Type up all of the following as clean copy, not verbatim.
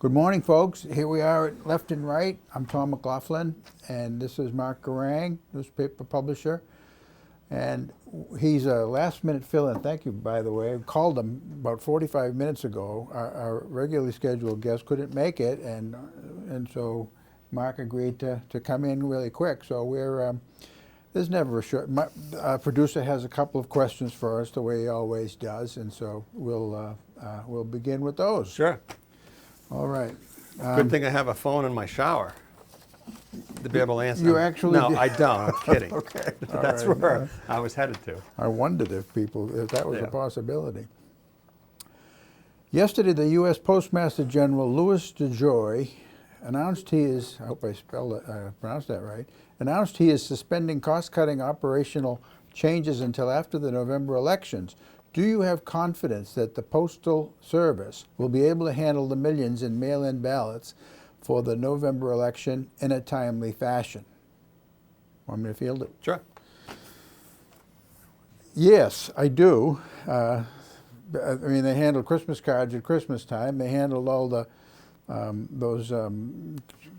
Good morning, folks. Here we are at Left and Right. I'm Tom McLaughlin, and this is Mark Guerringue, newspaper publisher. And he's a last-minute fill-in. Thank you, by the way. I called him about 45 minutes ago. Our regularly scheduled guest couldn't make it, and so Mark agreed to come in really quick. So there's never a short. Our producer has a couple of questions for us, the way he always does, and so we'll begin with those. Sure. All right. Good thing I have a phone in my shower to be able to answer. You actually No, do? I don't. I'm kidding. Okay. That's All right. where I was headed to. I wondered if that was Yeah. a possibility. Yesterday, the U.S. Postmaster General Louis DeJoy announced he is, I hope I pronounced that right, announced he is suspending cost-cutting operational changes until after the November elections. Do you have confidence that the Postal Service will be able to handle the millions in mail-in ballots for the November election in a timely fashion? Want me to field it? Sure. Yes, I do. I mean, they handled Christmas cards at Christmas time. They handled all the those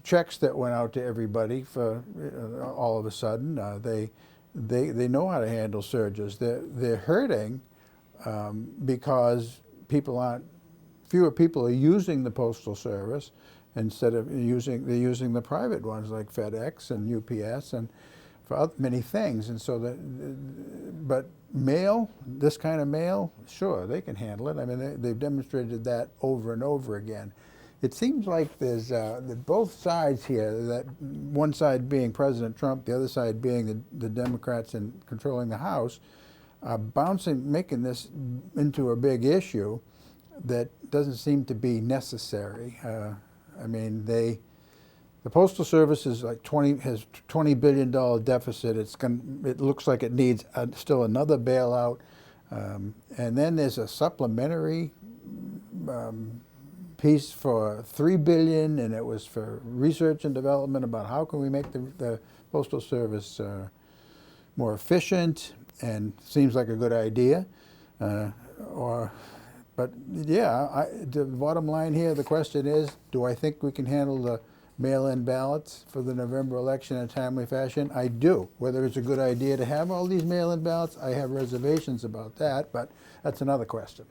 checks that went out to everybody for all of a sudden. They know how to handle surges. They're hurting because fewer people are using the Postal Service instead of they're using the private ones like FedEx and UPS and for many things. And so but mail, this kind of mail, sure, they can handle it. I mean, they've demonstrated that over and over again. It seems like there's both sides here, that one side being President Trump, the other side being the Democrats in controlling the House, making this into a big issue that doesn't seem to be necessary. I mean, the Postal Service is like has $20 billion deficit. It looks like it needs still another bailout, and then there's a supplementary piece for $3 billion, and it was for research and development about how can we make the Postal Service more efficient. And seems like a good idea, but yeah, the bottom line here, the question is, do I think we can handle the mail-in ballots for the November election in a timely fashion? I do. Whether it's a good idea to have all these mail-in ballots, I have reservations about that, but that's another question.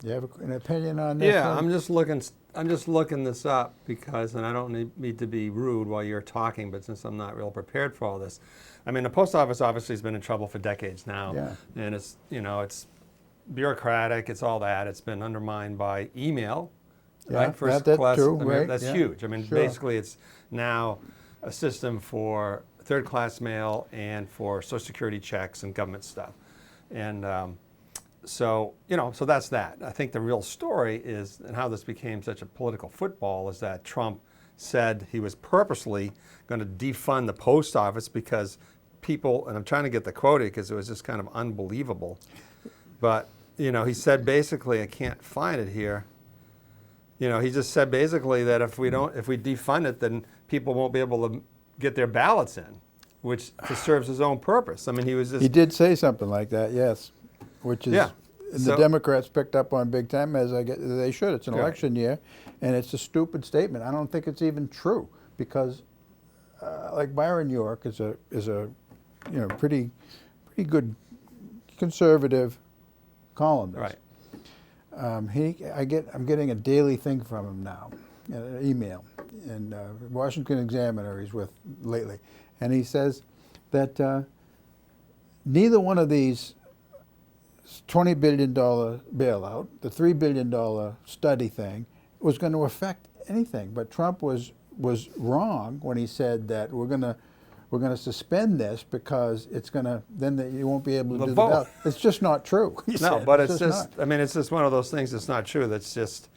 Do you have an opinion on this? Yeah, I'm just looking this up because, and I don't need to be rude while you're talking, but since I'm not real prepared for all this, I mean, the post office obviously has been in trouble for decades now, Yeah. and it's it's bureaucratic, it's all that. It's been undermined by email, Yeah, right? First that's class. true, I mean, right? that's Yeah. huge. I mean, Sure. basically, it's now a system for third-class mail and for Social Security checks and government stuff, and so that's that. I think the real story is, and how this became such a political football, is that Trump said he was purposely going to defund the post office because people, and I'm trying to get the quote because it was just kind of unbelievable, but he said basically, I can't find it here. He just said basically that if we defund it, then people won't be able to get their ballots in, which serves his own purpose. I mean, he did say something like that, yes, which is the Democrats picked up on big time, as they should. It's an election year, and it's a stupid statement. I don't think it's even true because, like Byron York is a pretty good conservative columnist. Right. I'm getting a daily thing from him now, an email, and Washington Examiner he's with lately, and he says that neither one of these $20 billion bailout, the $3 billion study thing, was going to affect anything. But Trump was wrong when he said that we're going to suspend this because it's going to you won't be able to do the ballot. It's just not true. But it's just I mean, it's just one of those things that's not true. That's just,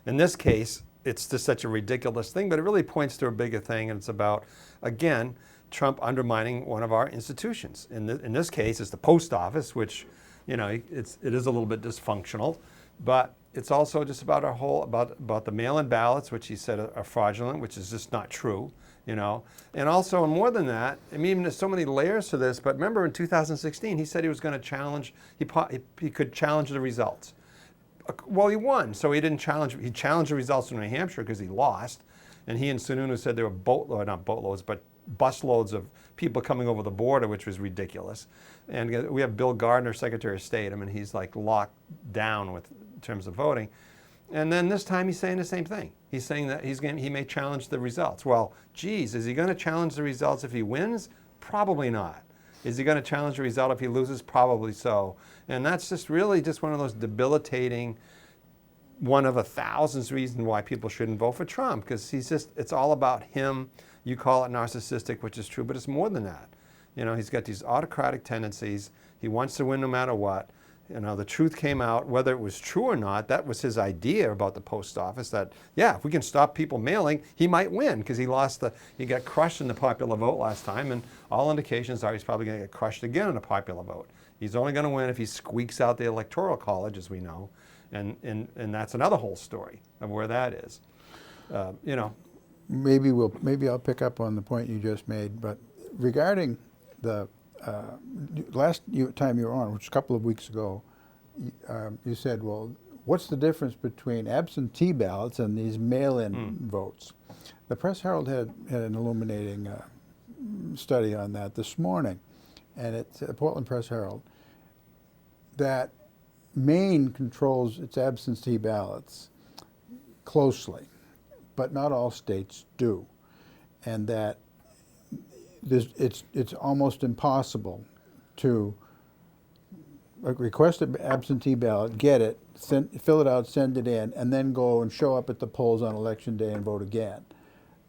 in this case, it's just such a ridiculous thing. But it really points to a bigger thing, and it's about, again, Trump undermining one of our institutions. In this case, it's the post office, which it is a little bit dysfunctional, but it's also just about about the mail-in ballots, which he said are fraudulent, which is just not true, and also, and more than that, I mean, there's so many layers to this. But remember, in 2016, he said he was going to challenge. He could challenge the results. Well, he won, so he didn't challenge. He challenged the results in New Hampshire because he lost, and he and Sununu said there were not boatloads, but busloads of people coming over the border, which was ridiculous. And we have Bill Gardner, Secretary of State. I mean, he's like locked down with in terms of voting. And then this time he's saying the same thing. He's saying that he may challenge the results. Well, geez, is he going to challenge the results if he wins? Probably not. Is he going to challenge the result if he loses? Probably so. And that's just really just one of those debilitating, one of a thousand reasons why people shouldn't vote for Trump, because it's all about him. You call it narcissistic, which is true, but it's more than that. You know, he's got these autocratic tendencies. He wants to win no matter what. You know, the truth came out, whether it was true or not. That was his idea about the post office, that, yeah, if we can stop people mailing, he might win, because he got crushed in the popular vote last time, and all indications are he's probably going to get crushed again in the popular vote. He's only going to win if he squeaks out the Electoral College, as we know, and that's another whole story of where that is. You know. Maybe I'll pick up on the point you just made, but regarding the last time you were on, which was a couple of weeks ago, you said, well, what's the difference between absentee ballots and these mail-in votes? The Press Herald had an illuminating study on that this morning, and it's Portland Press Herald, that Maine controls its absentee ballots closely, but not all states do, and that it's almost impossible to request an absentee ballot, get it, fill it out, send it in, and then go and show up at the polls on election day and vote again.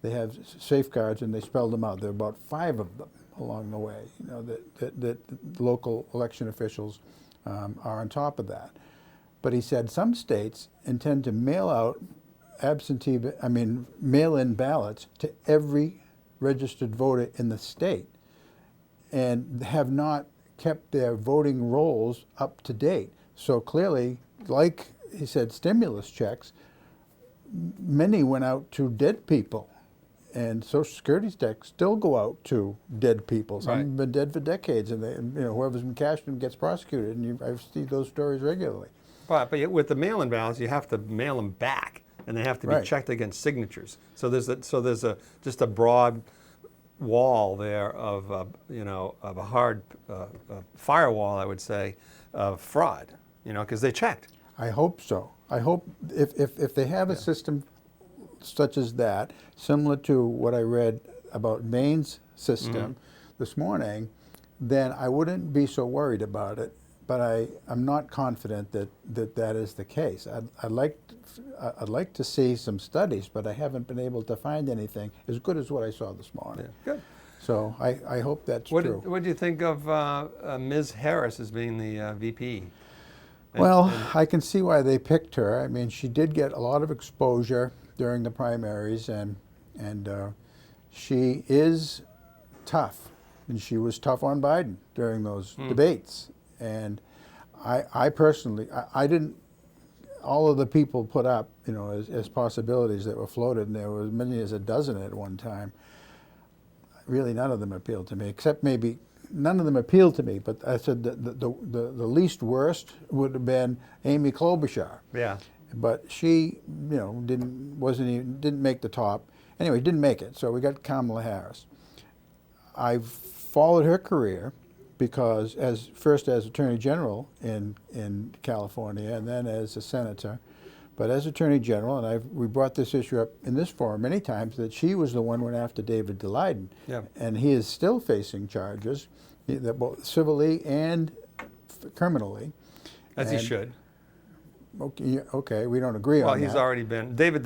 They have safeguards, and they spelled them out. There are about 5 of them along the way. You know, that local election officials are on top of that. But he said some states intend to mail out mail-in ballots to every registered voter in the state, and have not kept their voting rolls up to date. So clearly, like he said, stimulus checks, many went out to dead people, and Social Security checks still go out to dead people. Some have been dead for decades, and whoever's been cashed them gets prosecuted, and I see those stories regularly. But with the mail-in ballots, you have to mail them back, and they have to be checked against signatures. So there's just a broad wall there of of a hard firewall, I would say, of fraud. You know, because they checked. I hope so. I hope if they have a system such as that, similar to what I read about Maine's system this morning, then I wouldn't be so worried about it. But I'm not confident that is the case. I'd like to see some studies, but I haven't been able to find anything as good as what I saw this morning. Yeah, good. So I hope that's true. What do you think of Ms. Harris as being the VP? Well, I can see why they picked her. I mean, she did get a lot of exposure during the primaries, and she is tough, and she was tough on Biden during those debates. And I personally, I didn't, all of the people put up, as possibilities that were floated, and there were as many as a dozen at one time. Really, none of them appealed to me, except maybe, none of them appealed to me, but I said the least worst would have been Amy Klobuchar. Yeah. But she, didn't make the top. Anyway, didn't make it, so we got Kamala Harris. I've followed her career, because first as Attorney General in California, and then as a senator. But as Attorney General, and we brought this issue up in this forum many times, that she was the one who went after David de-Leiden. Yeah. And he is still facing charges, both civilly and criminally. As he should. Okay, we don't agree on that. Well, he's already been. David,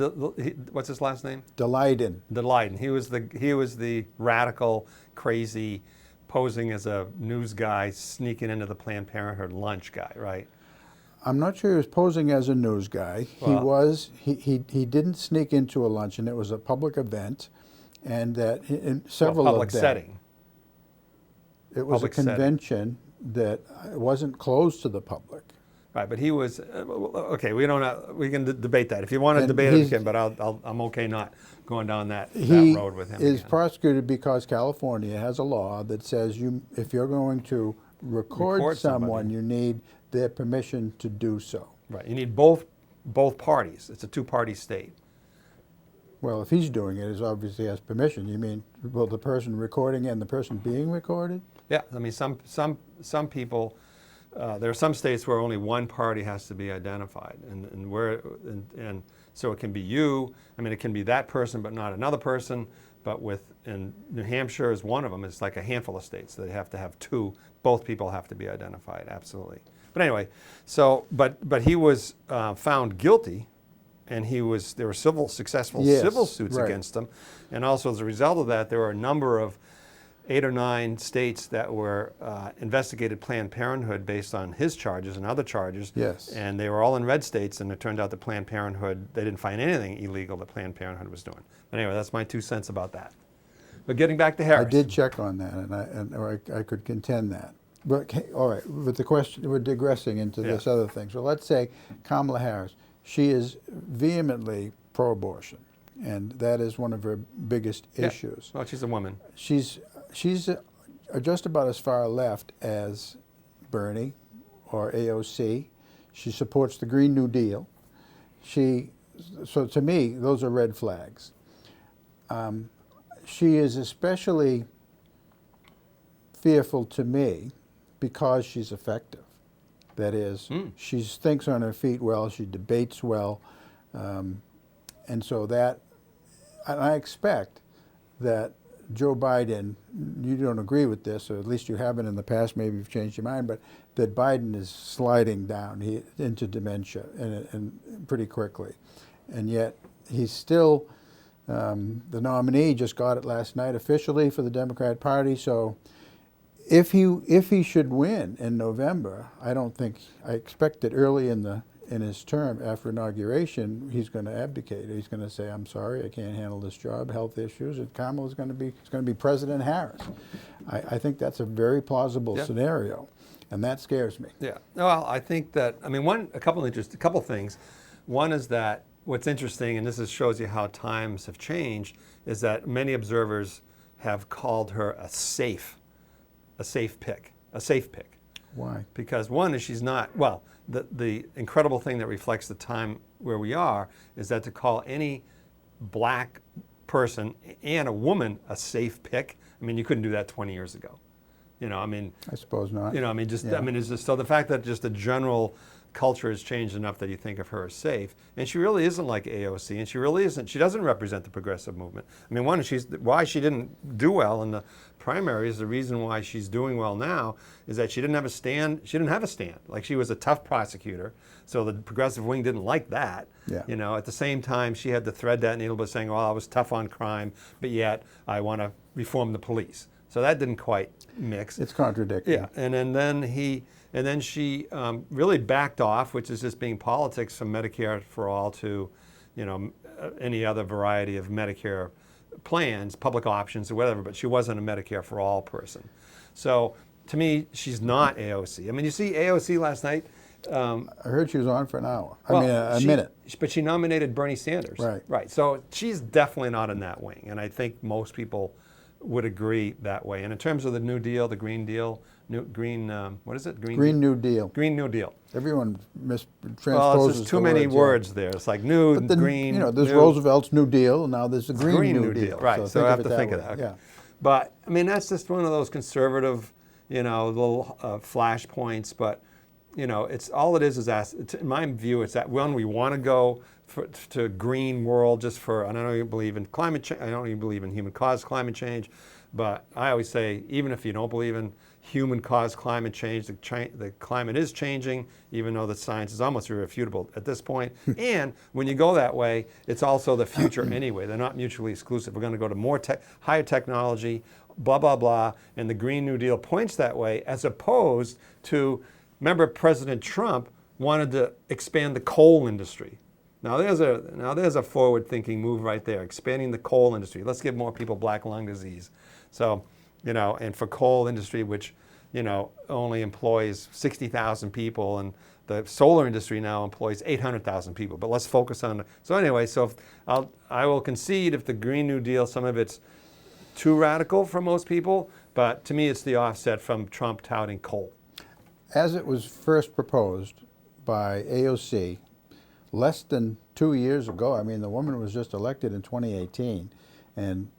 what's his last name? de-Leiden. de-Leiden. He was the radical, crazy, posing as a news guy, sneaking into the Planned Parenthood lunch guy, right? I'm not sure he was posing as a news guy. Well, he didn't sneak into a luncheon. It was a public event, and that in several public of them, setting. It was a convention that wasn't closed to the public. Right, but he was okay. We can debate that if you want to debate it, again. But I'm okay not going down that road with him. He is prosecuted because California has a law that says if you're going to record someone, you need their permission to do so. Right. You need both parties. It's a two-party state. Well, if he's doing it, he obviously has permission. You mean, well, the person recording and the person being recorded? Yeah. I mean, some people. There are some states where only one party has to be identified, and so it can be you. I mean, it can be that person, but not another person. But in New Hampshire is one of them. It's like a handful of states that they have to have two. Both people have to be identified. Absolutely. But anyway, but he was found guilty, and there were successful civil suits against him, and also as a result of that, there were a number of 8 or 9 states that were investigated Planned Parenthood based on his charges and other charges. Yes. And they were all in red states, and it turned out that Planned Parenthood, they didn't find anything illegal that Planned Parenthood was doing. But anyway, that's my 2 cents about that. But getting back to Harris. I did check on that, and I could contend that. But okay, all right, with the question, we're digressing into this other thing. So let's say Kamala Harris, she is vehemently pro-abortion, and that is one of her biggest issues. Well, she's a woman. She's just about as far left as Bernie or AOC. She supports the Green New Deal. So to me, those are red flags. She is especially fearful to me because she's effective. That is, she thinks on her feet well, she debates well, and so and I expect that Joe Biden, you don't agree with this, or at least you haven't in the past, maybe you've changed your mind, but that Biden is sliding down into dementia and pretty quickly. And yet he's still the nominee, just got it last night officially for the Democrat Party. So if he should win in November, I expect that early in his term after inauguration, he's going to abdicate. He's going to say, "I'm sorry, I can't handle this job, health issues," and Kamala's going to be President Harris. I think that's a very plausible scenario, and that scares me. Yeah. Well, I think that, I mean, a couple things. One is that what's interesting, and this shows you how times have changed, is that many observers have called her a safe pick. Why? Because one is she's not, well, the incredible thing that reflects the time where we are is that to call any black person and a woman a safe pick, I mean, you couldn't do that 20 years ago. You know, I mean, I suppose not. You know, I mean, it's just, so the fact that just the general culture has changed enough that you think of her as safe, and she really isn't like AOC, and she doesn't represent the progressive movement. I mean, why she didn't do well in the primaries, the reason why she's doing well now is that she didn't have a stand. Like, she was a tough prosecutor, so the progressive wing didn't like that. Yeah. You know, at the same time, she had to thread that needle by saying, well, I was tough on crime, but yet I want to reform the police. So that didn't quite mix. It's contradictory. Yeah, and then she really backed off, which is just being politics, from Medicare for all to, you know, any other variety of Medicare plans, public options or whatever, but she wasn't a Medicare for all person. So to me, she's not AOC. I mean, you see AOC last night. I heard she was on for an hour. A minute. But she nominated Bernie Sanders. Right. Right. So she's definitely not in that wing, and I think most people would agree that way. And in terms of the New Deal, the Green Deal, what is it? Green New Deal. Green New Deal. Everyone transposes. Well, it's just too many words there. It's like new, green. You know, there's Roosevelt's New Deal, and now there's the Green New Deal. Right. So I have to think of that. Okay. Yeah. But I mean, that's just one of those conservative, you know, little flashpoints. But you know, it's all it is in my view, it's that when we want to go to a green world just for, and I know you believe in climate change, I know you believe in human-caused climate change, but I always say, even if you don't believe in human-caused climate change, the climate is changing, even though the science is almost irrefutable at this point. And when you go that way, it's also the future anyway. They're not mutually exclusive. We're going to go to more higher technology, blah, blah, blah, and the Green New Deal points that way, as opposed to, remember, President Trump wanted to expand the coal industry. Now there's a forward-thinking move right there, expanding the coal industry. Let's give more people black lung disease. So, you know, and for coal industry, which, you know, only employs 60,000 people, and the solar industry now employs 800,000 people. But let's focus on. So anyway, I will concede if the Green New Deal, some of it's too radical for most people, but to me it's the offset from Trump touting coal. As it was first proposed by AOC less than 2 years ago. I mean, the woman was just elected in 2018 and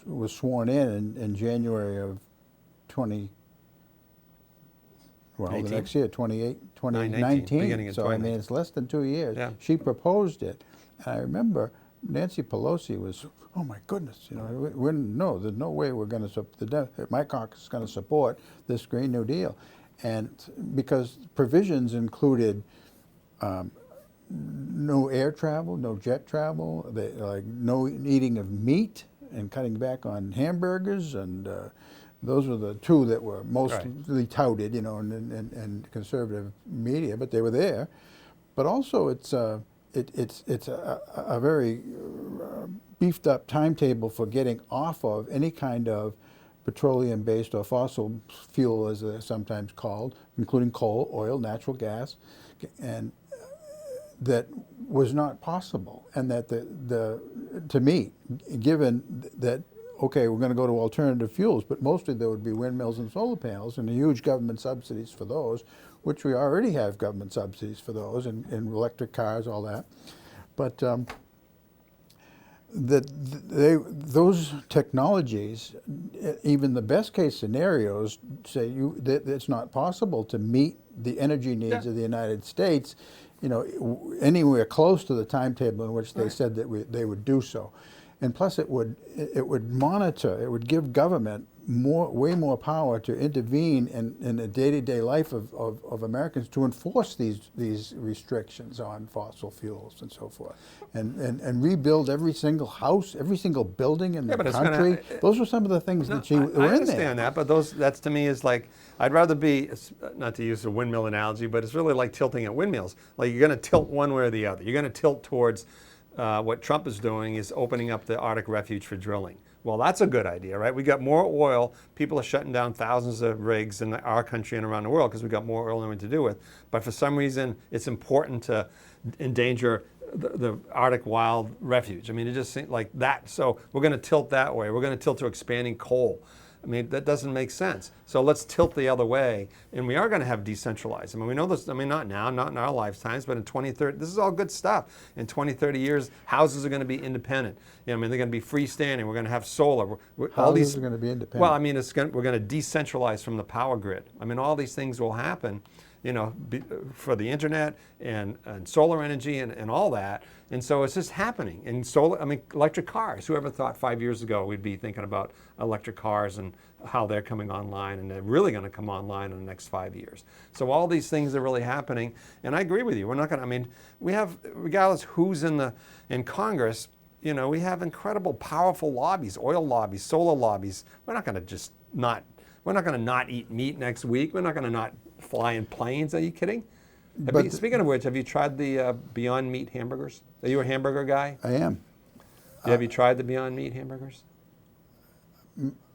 was sworn in January of 20, well, 18? the next year, 2019. Beginning of So, I mean, 2019. it's less than 2 years. Yeah. She proposed it. And I remember Nancy Pelosi was, oh my goodness, you know, no, there's no way we're going to, my caucus is going to support this Green New Deal. And because provisions included no air travel, no jet travel, like no eating of meat and cutting back on hamburgers, and those were the two that were mostly touted, you know, and conservative media, but they were there. But also, it's a very beefed up timetable for getting off of any kind of petroleum-based or fossil fuel, as they're sometimes called, including coal, oil, natural gas, and that was not possible. And that to me, given that, okay, we're going to go to alternative fuels, but mostly there would be windmills and solar panels and huge government subsidies for those, which we already have government subsidies for those, and electric cars, all that. But those technologies, even the best case scenarios, say that it's not possible to meet the energy needs of the United States, you know, anywhere close to the timetable in which they said that they would do so. And plus, it would monitor, it would give government way more power to intervene in the day-to-day life of Americans to enforce these restrictions on fossil fuels and so forth, and rebuild every single house, every single building in the country. Those were some of the things that were in there. I understand that, but that's to me is like, I'd rather be, not to use a windmill analogy, but it's really like tilting at windmills. Like, you're going to tilt one way or the other. You're going to tilt towards what Trump is doing is opening up the Arctic refuge for drilling. Well, that's a good idea, right? We got more oil. People are shutting down thousands of rigs in our country and around the world because we got more oil than we to do with. But for some reason, it's important to endanger the Arctic wild refuge. I mean, it just seems like that. So we're going to tilt that way. We're going to tilt to expanding coal. I mean, that doesn't make sense. So let's tilt the other way. And we are going to have decentralized. I mean, we know this, I mean, not now, not in our lifetimes, but in 2030, this is all good stuff. In 20, 30 years, houses are going to be independent. You know, I mean, they're going to be freestanding. We're going to have solar. All these are going to be independent. Well, I mean, we're going to decentralize from the power grid. I mean, all these things will happen, you know, for the internet and solar energy and all that. And so it's just happening. And solar, I mean, electric cars. Whoever thought 5 years ago we'd be thinking about electric cars and how they're coming online, and they're really going to come online in the next 5 years. So all these things are really happening. And I agree with you. We're not going to, I mean, we have, regardless who's in Congress, you know, we have incredible, powerful lobbies, oil lobbies, solar lobbies. We're not going to just we're not going to not eat meat next week. We're not going to not fly in planes. Are you kidding? Speaking of which, have you tried the Beyond Meat hamburgers? Are you a hamburger guy? I am. Have you tried the Beyond Meat hamburgers?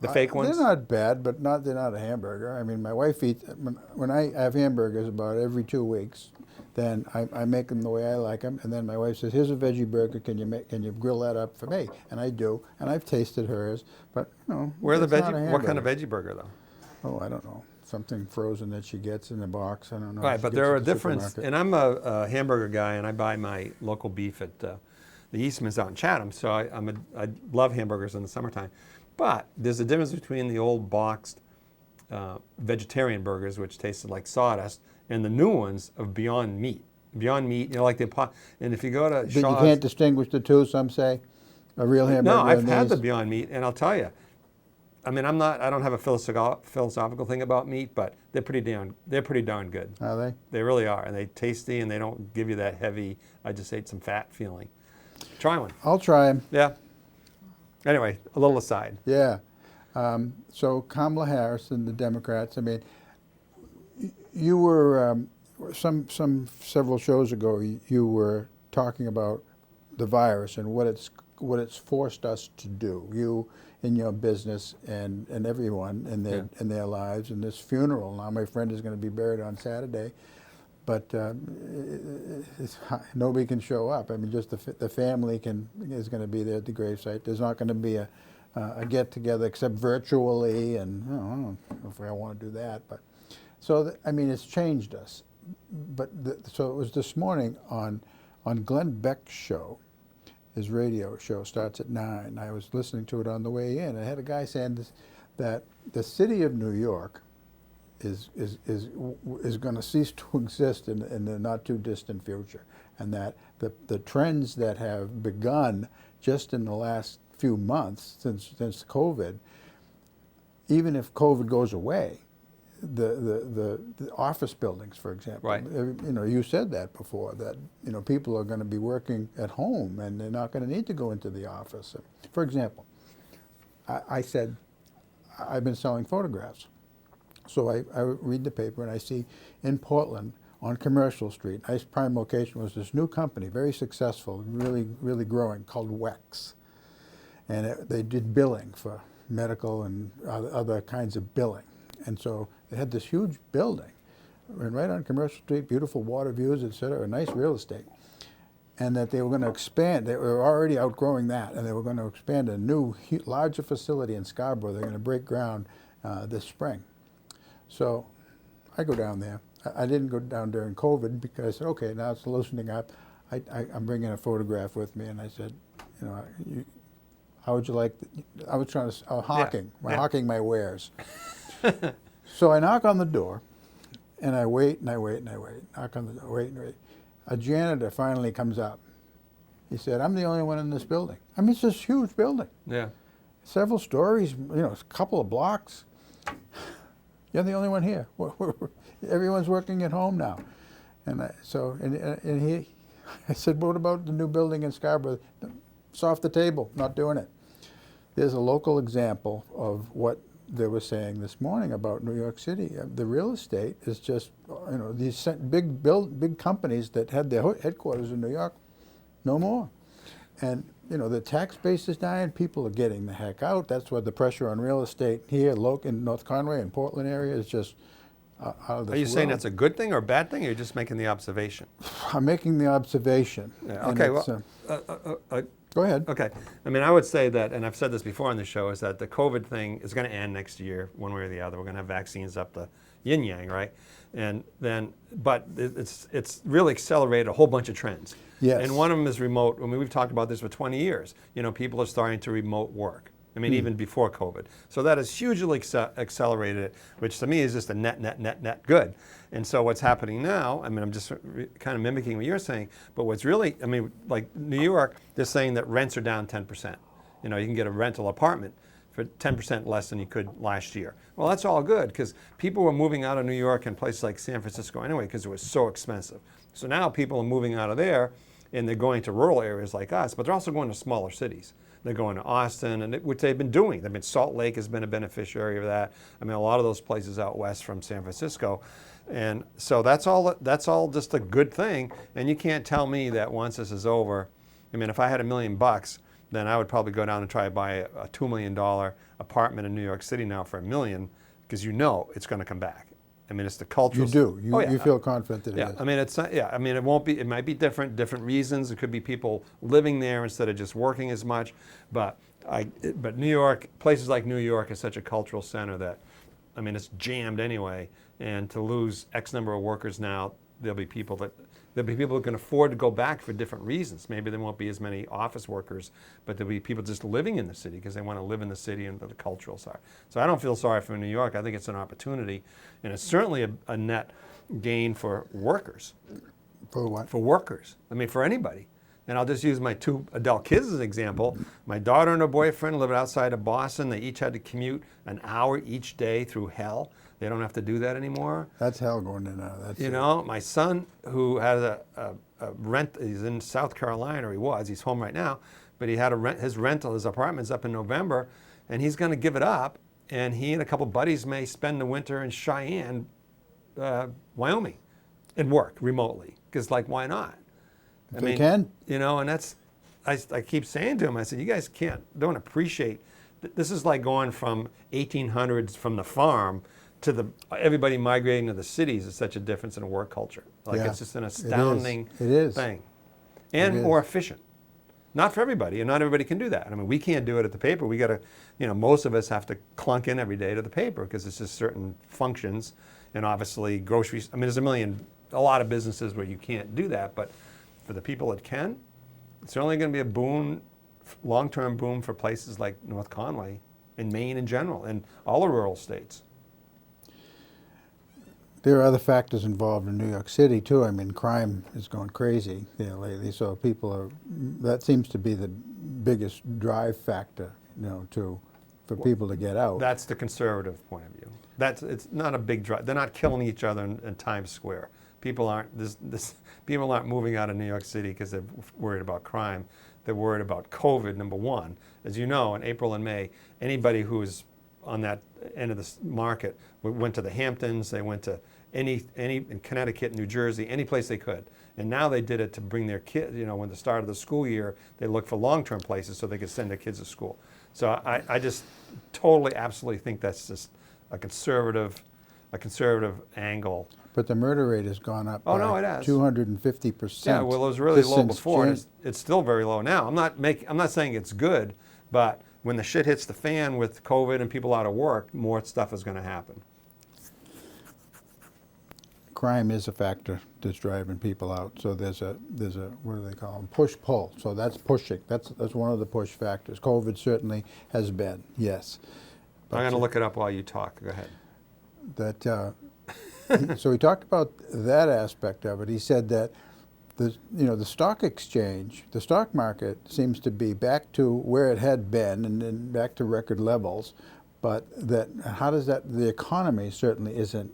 The fake ones? They're not bad, but they're not a hamburger. I mean, my wife eats, when I have hamburgers about every 2 weeks, then I make them the way I like them, and then my wife says, here's a veggie burger, can you grill that up for me? And I do, and I've tasted hers, but, you know, Where the it's not a veggie? What kind of hamburger. veggie burger, though? Oh, I don't know. Something frozen that she gets in a box. I don't know. Right, She but gets there at are the different, supermarket. and I'm a hamburger guy, and I buy my local beef at the Eastman's out in Chatham, so I love hamburgers in the summertime. But there's a difference between the old boxed vegetarian burgers, which tasted like sawdust, and the new ones of Beyond Meat. Beyond Meat, you know, like and if you go to But you Shaw's, can't distinguish the two, some say? A real hamburger? no, I've and had the these? Beyond Meat, and I'll tell you, I mean, I don't have a philosophical thing about meat, but they're pretty darn good. Are they? They really are, and they're tasty, and they don't give you that heavy, I just ate some fat feeling. Try one. I'll try them. Yeah. Anyway, a little aside. Yeah. So Kamala Harris and the Democrats, I mean, you were, several shows ago, you were talking about the virus and what it's forced us to do. You in your business and everyone in their lives, and this funeral. Now my friend is going to be buried on Saturday, but nobody can show up. I mean, just the family is going to be there at the gravesite. There's not going to be a get together except virtually, and I don't know if I want to do that. But so I mean, it's changed us, So it was this morning on Glenn Beck's show. His radio show starts at 9. I was listening to it on the way in. I had a guy saying that the city of New York is going to cease to exist in the not too distant future, and that the trends that have begun just in the last few months since COVID, even if COVID goes away, the office buildings, for example, Right. You said that before, that people are going to be working at home and they're not going to need to go into the office. For example, I said I've been selling photographs, so I read the paper and I see in Portland on Commercial Street, nice prime location, was this new company, very successful, really growing, called WEX, and they did billing for medical and other kinds of billing. And so they had this huge building, and right on Commercial Street, beautiful water views, et cetera, nice real estate. And that they were going to expand. They were already outgrowing that, and they were going to expand a new, larger facility in Scarborough. They're going to break ground this spring. So I go down there. I didn't go down during COVID because I said, okay, now it's loosening up. I'm bringing a photograph with me, and I said, how would you like? I was hawking, hawking my wares. So I knock on the door, and I wait and I wait and I wait. Knock on the door, wait and wait. A janitor finally comes up. He said, "I'm the only one in this building." I mean, it's this huge building. Yeah. Several stories, a couple of blocks. You're the only one here. Everyone's working at home now. And I said, "What about the new building in Scarborough?" It's off the table, not doing it. There's a local example of what they were saying this morning about New York City. The real estate is just, these big companies that had their headquarters in New York, no more. And, the tax base is dying. People are getting the heck out. That's why the pressure on real estate here, in North Conway and Portland area is just out of this Are you saying world. that's a good thing or a bad thing, or you're just making the observation? I'm making the observation. Yeah, and okay, it's, go ahead. Okay. I mean, I would say that, and I've said this before on the show, is that the COVID thing is going to end next year, one way or the other. We're going to have vaccines up the yin yang, right? And then, but it's really accelerated a whole bunch of trends. Yes. And one of them is remote. I mean, we've talked about this for 20 years. People are starting to remote work. I mean, even before COVID. So that has hugely accelerated it, which to me is just a net good. And so what's happening now, I mean, I'm just kind of mimicking what you're saying, but what's really, I mean, like New York, they're saying that rents are down 10%. You can get a rental apartment for 10% less than you could last year. Well, that's all good because people were moving out of New York and places like San Francisco anyway because it was so expensive. So now people are moving out of there and they're going to rural areas like us, but they're also going to smaller cities. They're going to Austin, and which they've been doing. Salt Lake has been a beneficiary of that. I mean, a lot of those places out west from San Francisco. And so that's all just a good thing. And you can't tell me that once this is over, I mean, if I had $1 million, then I would probably go down and try to buy a $2 million apartment in New York City now for $1 million, because it's going to come back. I mean, it's the cultural. You do. You feel confident that it is. I mean, it's not, I mean, it won't be. It might be different reasons. It could be people living there instead of just working as much. But New York, places like New York, is such a cultural center that, I mean, it's jammed anyway. And to lose X number of workers now, there'll be people who can afford to go back for different reasons. Maybe there won't be as many office workers, but there'll be people just living in the city because they want to live in the city and the cultural side. So I don't feel sorry for New York. I think it's an opportunity, and it's certainly a net gain for workers. For what? For workers. I mean, for anybody. And I'll just use my 2 adult kids as an example. My daughter and her boyfriend live outside of Boston. They each had to commute an hour each day through hell. They don't have to do that anymore. That's hell going in and out. My son, who has a rent, he's in South Carolina, or he's home right now, but he had his apartment's up in November, and he's going to give it up, and he and a couple buddies may spend the winter in Cheyenne, Wyoming, and work remotely, because why not? They can. And that's, I keep saying to him, I said, you guys don't appreciate, this is like going from 1800s from the farm to everybody migrating to the cities. Is such a difference in a work culture. It's just an astounding thing. And more efficient. Not for everybody, and not everybody can do that. I mean, we can't do it at the paper. We got to, most of us have to clunk in every day to the paper because it's just certain functions, and obviously groceries. I mean, there's a million a lot of businesses where you can't do that, but for the people that can, it's only going to be a boom, long-term boom for places like North Conway and Maine in general, and all the rural states. There are other factors involved in New York City too. I mean, crime is going crazy lately, so that seems to be the biggest drive factor, for people to get out. That's the conservative point of view. It's not a big drive. They're not killing each other in Times Square. People aren't people aren't moving out of New York City because they're worried about crime. They're worried about COVID, number one. As you know, in April and May, anybody who is on that end of the market went to the Hamptons. They went to any in Connecticut, New Jersey, any place they could. And now they did it to bring their kids. When the start of the school year, they look for long-term places so they could send their kids to school. So I just totally, absolutely think that's just a conservative angle. But the murder rate has gone up Oh, by no, it has. 250%. Yeah, well, it was really low since before, and it's still very low now. I'm not saying it's good, but when the shit hits the fan with COVID and people out of work, more stuff is going to happen. Crime is a factor that's driving people out. So there's a what do they call them? Push-pull. So that's pushing. That's one of the push factors. COVID certainly has been, yes. I'm going to look it up while you talk. Go ahead. So he talked about that aspect of it. He said that the stock exchange, the stock market seems to be back to where it had been and then back to record levels, but the economy certainly isn't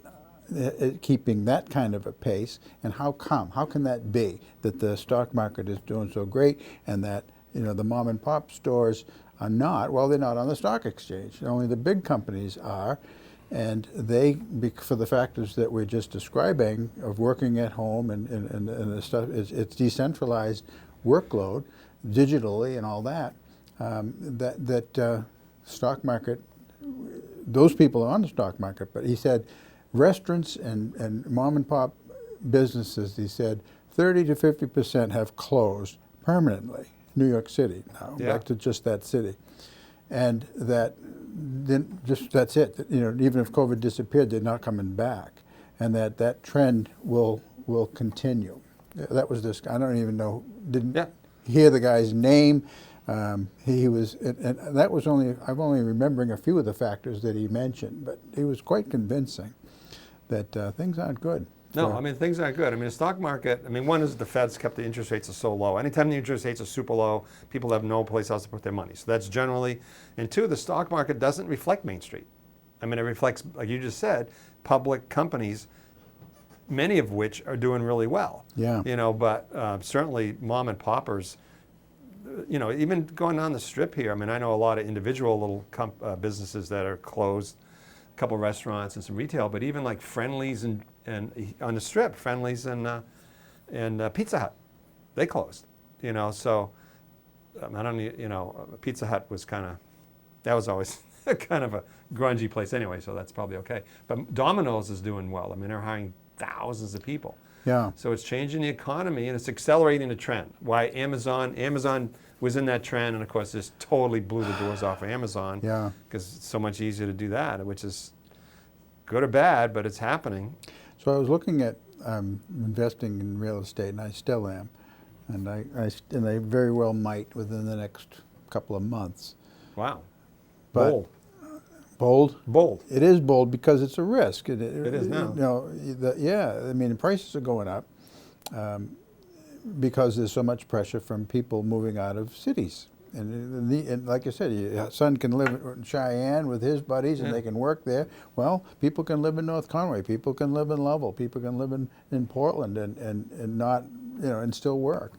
keeping that kind of a pace. And how can that be, that the stock market is doing so great and that the mom and pop stores are not? Well, they're not on the stock exchange. Only the big companies are. And for the factors that we're just describing of working at home and the stuff, it's decentralized workload, digitally and all that, stock market, those people are on the stock market. But he said restaurants and mom and pop businesses, he said 30 to 50% have closed permanently. New York City now, back to just that city. And that's it. Even if COVID disappeared, they're not coming back, and that trend will continue. That was this. I don't even know. Didn't hear the guy's name. He was, and that was only. I'm only remembering a few of the factors that he mentioned, but he was quite convincing that things aren't good. No, I mean, things aren't good. I mean, the stock market, one is the Fed's kept the interest rates are so low. Anytime the interest rates are super low, people have no place else to put their money. So that's generally, and two, the stock market doesn't reflect Main Street. It reflects, like you just said, public companies, many of which are doing really well. Yeah. But certainly mom and poppers, even going down the strip here, I know a lot of individual little businesses that are closed, a couple of restaurants and some retail, but even like Friendly's and on the strip, Friendly's and Pizza Hut, they closed. So I don't. Pizza Hut was that was always kind of a grungy place anyway. So that's probably okay. But Domino's is doing well. They're hiring thousands of people. Yeah. So it's changing the economy and it's accelerating the trend. Why Amazon was in that trend, and of course this totally blew the doors off of Amazon. Yeah. Because it's so much easier to do that, which is good or bad, but it's happening. So I was looking at investing in real estate, and I still am, and I very well might within the next couple of months. Wow. But bold. Bold? Bold. It is bold because it's a risk. It is now. Prices are going up because there's so much pressure from people moving out of cities. And like I said, your son can live in Cheyenne with his buddies and they can work there. Well, people can live in North Conway. People can live in Lovell. People can live in Portland and not, and still work.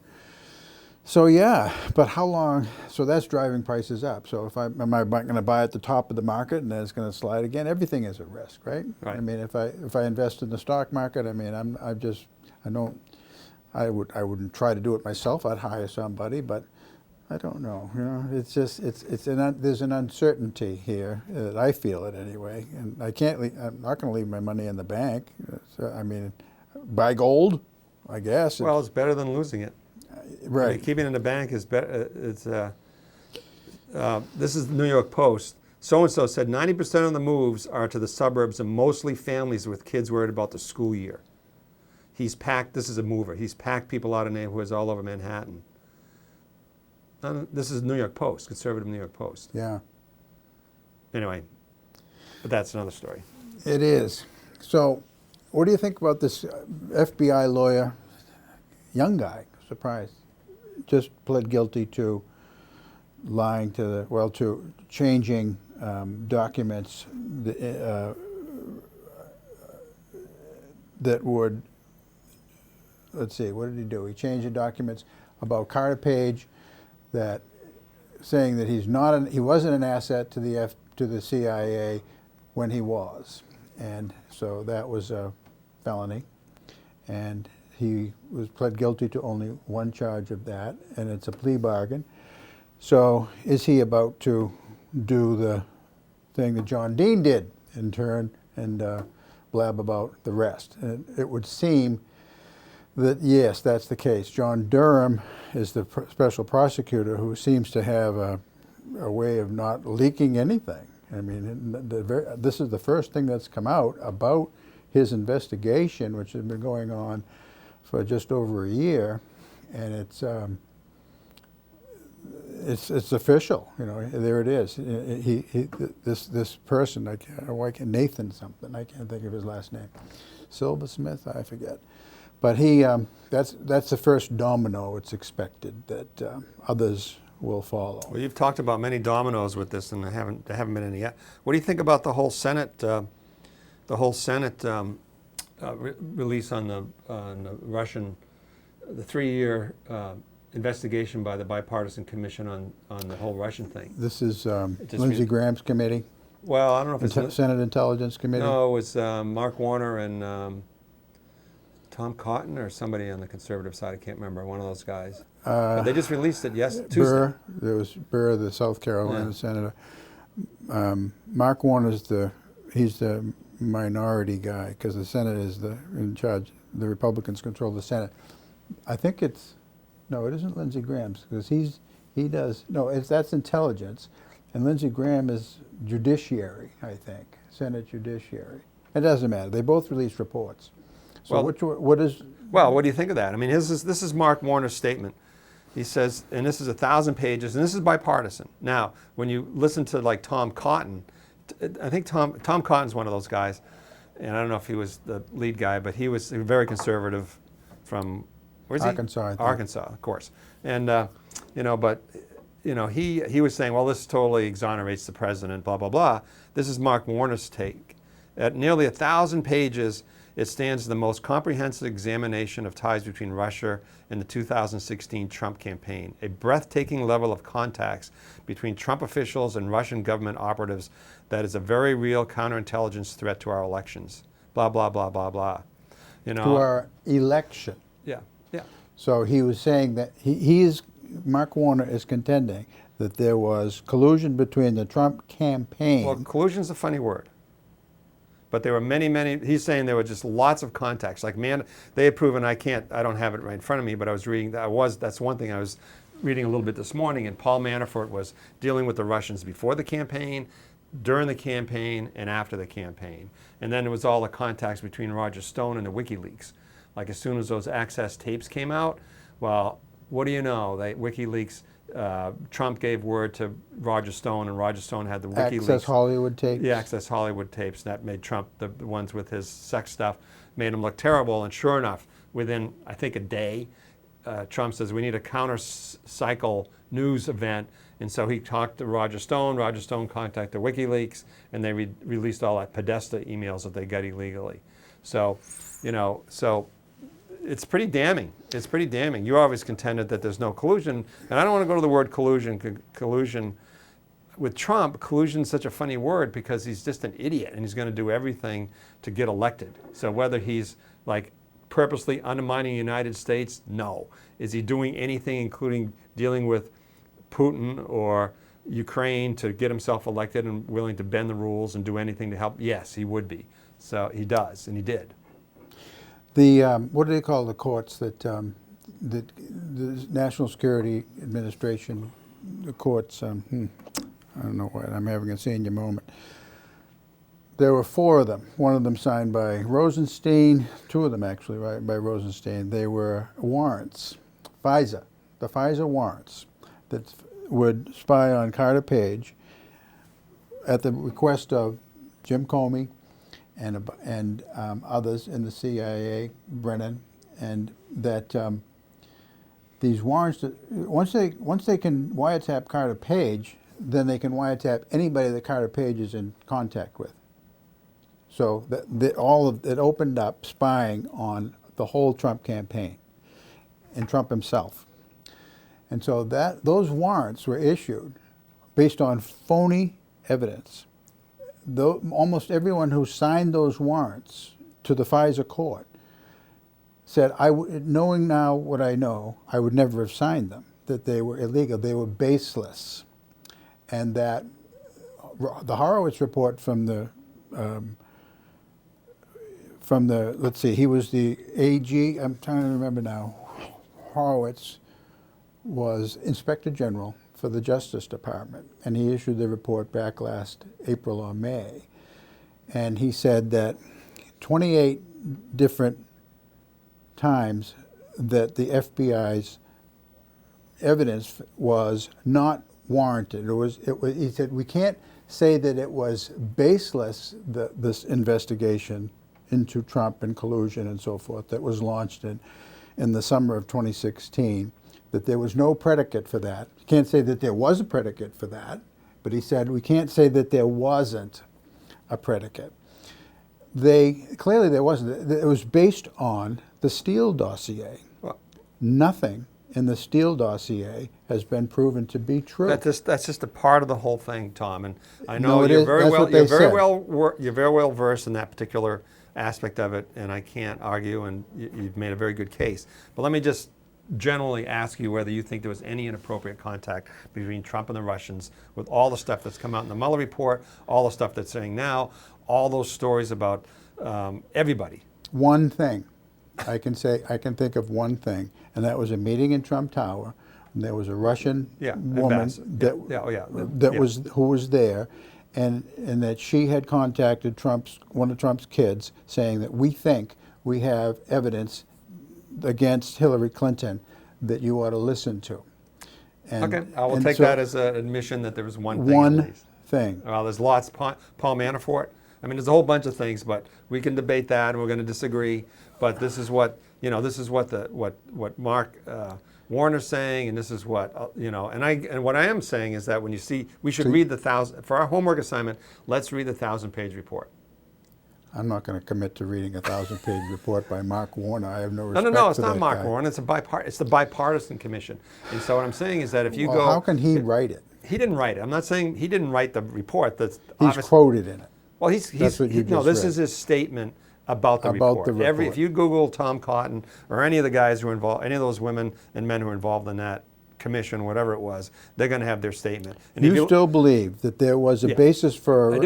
So yeah, but how long? So that's driving prices up. So am I going to buy at the top of the market and then it's going to slide again? Everything is a risk, right? Right. If I invest in the stock market, I wouldn't try to do it myself. I'd hire somebody, but I don't know. It's just there's an uncertainty here. I feel it anyway, and I'm not going to leave my money in the bank. So, buy gold, I guess. Well, it's better than losing it. Right. Keeping it in the bank is better. This is the New York Post. So-and-so said 90% of the moves are to the suburbs and mostly families with kids worried about the school year. He's packed, this is a mover, he's packed people out of neighborhoods all over Manhattan. This is New York Post, conservative New York Post. Yeah. Anyway, but that's another story. It is. So, what do you think about this FBI lawyer, young guy, surprised, just pled guilty to lying to to changing documents that would, let's see, what did he do? He changed the documents about Carter Page, that saying that he wasn't an asset to the CIA when he was, and so that was a felony, and he was pled guilty to only one charge of that, and it's a plea bargain. So is he about to do the thing that John Dean did in turn and blab about the rest? And it would seem that, yes, that's the case. John Durham is the special prosecutor who seems to have a way of not leaking anything. I mean, this is the first thing that's come out about his investigation, which has been going on for just over a year, and it's official. You know, there it is. This person, Nathan something. I can't think of his last name. Silversmith, I forget. But that's the first domino. It's expected that others will follow. Well, you've talked about many dominoes with this, and there haven't been any yet. What do you think about the whole Senate? Release on the Russian, the 3-year investigation by the bipartisan commission on the whole Russian thing. This is Lindsey Graham's committee. Well, I don't know if it's Senate Intelligence Committee. No, it was Mark Warner and Tom Cotton or somebody on the conservative side. I can't remember, one of those guys. But they just released it Tuesday. There was Burr, the South Carolina senator. Mark Warner's he's the minority guy because the Senate is in charge. The Republicans control the Senate. I think it isn't Lindsey Graham's because that's intelligence, and Lindsey Graham is judiciary. I think Senate judiciary. It doesn't matter. They both release reports. So what is? Well, what do you think of that? I mean, this is Mark Warner's statement. He says, and this is 1,000 pages, and this is bipartisan. Now, when you listen to like Tom Cotton, I think Tom Cotton's one of those guys, and I don't know if he was the lead guy, but he was very conservative from where's Arkansas, I think. Arkansas, of course. And he was saying, well, this totally exonerates the president, blah blah blah. This is Mark Warner's take. At nearly 1,000 pages, it stands the most comprehensive examination of ties between Russia and the 2016 Trump campaign, a breathtaking level of contacts between Trump officials and Russian government operatives that is a very real counterintelligence threat to our elections. Blah, blah, blah, blah, blah. To our election. Yeah, yeah. So he was saying that Mark Warner is contending that there was collusion between the Trump campaign. Well, collusion's a funny word. But there were many, he's saying there were just lots of contacts. Like, man, they had proven, I don't have it right in front of me, but I was reading, that's one thing I was reading a little bit this morning, and Paul Manafort was dealing with the Russians before the campaign, during the campaign, and after the campaign. And then it was all the contacts between Roger Stone and the WikiLeaks. Like, as soon as those Access tapes came out, well, what do you know? WikiLeaks, Trump gave word to Roger Stone, and Roger Stone had the WikiLeaks. Access Hollywood tapes? Yeah, Access Hollywood tapes. That made Trump, the ones with his sex stuff, made him look terrible. And sure enough, within, I think, a day, Trump says, we need a counter-cycle news event. And so he talked to Roger Stone. Roger Stone contacted WikiLeaks, and they released all that Podesta emails that they got illegally. So, it's pretty damning. It's pretty damning. You always contended that there's no collusion, and I don't want to go to the word collusion. Collusion with Trump, collusion is such a funny word because he's just an idiot, and he's going to do everything to get elected. So whether he's like purposely undermining the United States, no. Is he doing anything, including dealing with Putin or Ukraine, to get himself elected and willing to bend the rules and do anything to help? Yes, he would be. So he does, and he did. The what do they call the courts that the National Security Administration, the courts? I don't know what. I'm having a senior moment. There were 4 of them. One of them signed by Rosenstein, 2 of them actually, right, by Rosenstein. They were warrants, FISA, the FISA warrants that would spy on Carter Page at the request of Jim Comey and others in the CIA, Brennan, and that these warrants, once they can wiretap Carter Page, then they can wiretap anybody that Carter Page is in contact with. So it opened up spying on the whole Trump campaign and Trump himself. And so those warrants were issued based on phony evidence. Almost everyone who signed those warrants to the FISA court said, knowing now what I know, I would never have signed them, that they were illegal, they were baseless. And that the Horowitz report from the let's see, he was the AG, I'm trying to remember now, Horowitz was Inspector General for the Justice Department, and he issued the report back last April or May. And he said that 28 different times that the FBI's evidence was not warranted. He said, we can't say that it was baseless, this investigation into Trump and collusion and so forth that was launched in the summer of 2016, that there was no predicate for that. You can't say that there was a predicate for that, but he said we can't say that there wasn't a predicate. Clearly there wasn't. It was based on the Steele dossier. Well, nothing in the Steele dossier has been proven to be true. That's just a part of the whole thing, Tom. And I know No, it you're is. very That's well what they said. you're very well versed in that particular aspect of it, and I can't argue. And you've made a very good case. But let me just generally ask you whether you think there was any inappropriate contact between Trump and the Russians with all the stuff that's come out in the Mueller report, all the stuff that's saying now, all those stories about everybody. One thing. I can think of one thing, and that was a meeting in Trump Tower, and there was a Russian woman who was there, and that she had contacted one of Trump's kids, saying that we think we have evidence against Hillary Clinton that you ought to listen to. And, okay, I will take that as an admission that there was one thing at least. Thing. Well, there's lots. Paul Manafort. I mean, there's a whole bunch of things, but we can debate that, and we're going to disagree. But this is what what Mark Warner's saying, and this is what and what I am saying is that when you see, we should read for our homework assignment. Let's read the 1,000-page report. I'm not going to commit to reading a 1,000-page report by Mark Warner. I have no respect No, it's for not that Mark guy. Warner. It's the bipartisan commission. And so what I'm saying is that if you Well, how can he write it? He didn't write it. I'm not saying he didn't write the report. He's quoted in it. Well, That's what you just this read. is his statement about the About report. the report. If you Google Tom Cotton or any of the guys who are involved, any of those women and men who are involved in that commission, whatever it was, they're going to have their statement. And You still believe that there was a basis for an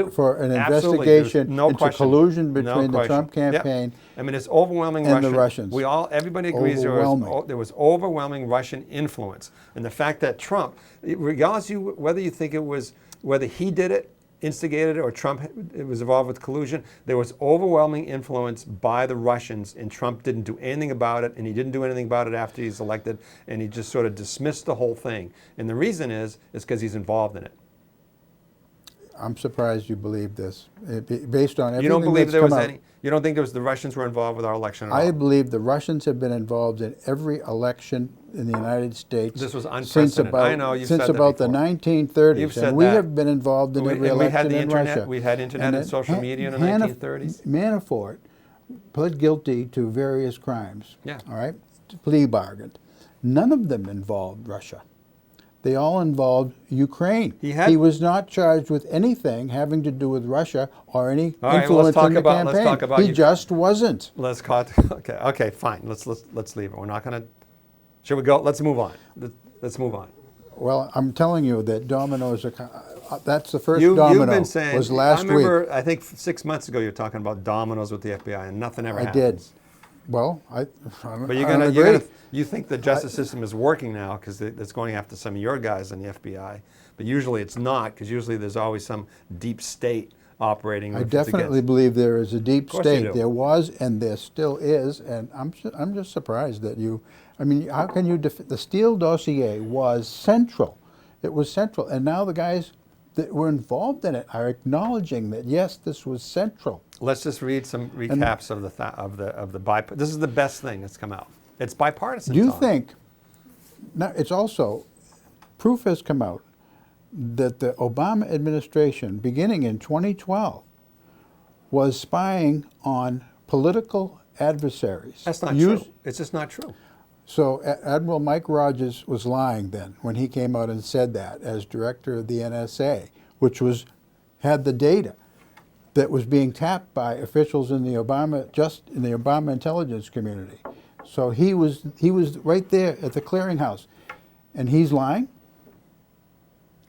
Absolutely. investigation No into question. collusion No between the question. Trump campaign I mean, it's overwhelming and the Russians? Everybody agrees there was overwhelming Russian influence. And the fact that Trump, regardless of whether you think it was, whether he did it, instigated it, or Trump was involved with collusion, there was overwhelming influence by the Russians, and Trump didn't do anything about it, and he didn't do anything about it after he's elected, and he just sort of dismissed the whole thing. And the reason is because he's involved in it. I'm surprised you believe this, based on everything You don't believe that's there was come out. any? You don't think the Russians were involved with our election at all? I believe the Russians have been involved in every election in the United States. This was since unprecedented. about, I know, you've since said that about the before. 1930s. You've said and we that. have been involved in every election in Russia. We had internet and social media in the 1930s. Manafort pled guilty to various crimes. Yeah. All right, plea bargained. None of them involved Russia. They all involved Ukraine. He was not charged with anything having to do with Russia or any influence in the campaign. Let's talk about he just wasn't. Okay, fine. Let's leave it. We're not going to. Should we go? Let's move on. Let's move on. Well, I'm telling you that dominoes are. That's the first You've domino. been saying, was last I remember, week. I think 6 months ago you were talking about dominoes with the FBI, and nothing ever I happens. did. Well, I don't. But you think the justice system is working now because it's going after some of your guys in the FBI. But usually it's not, because usually there's always some deep state operating. I if it's against- definitely believe there is a deep course you state. do. There was, and there still is, and I'm just surprised that you. I mean, how can you? The Steele dossier was central. It was central, and now the guys that were involved in it are acknowledging that yes, this was central. Let's just read some recaps of the This is the best thing that's come out. It's bipartisan. Do you Tom. think? Now, it's also proof has come out that the Obama administration, beginning in 2012, was spying on political adversaries. That's not true. It's just not true. So Admiral Mike Rogers was lying then when he came out and said that as director of the NSA, which had the data that was being tapped by officials in the Obama intelligence community. So he was right there at the clearinghouse, and he's lying.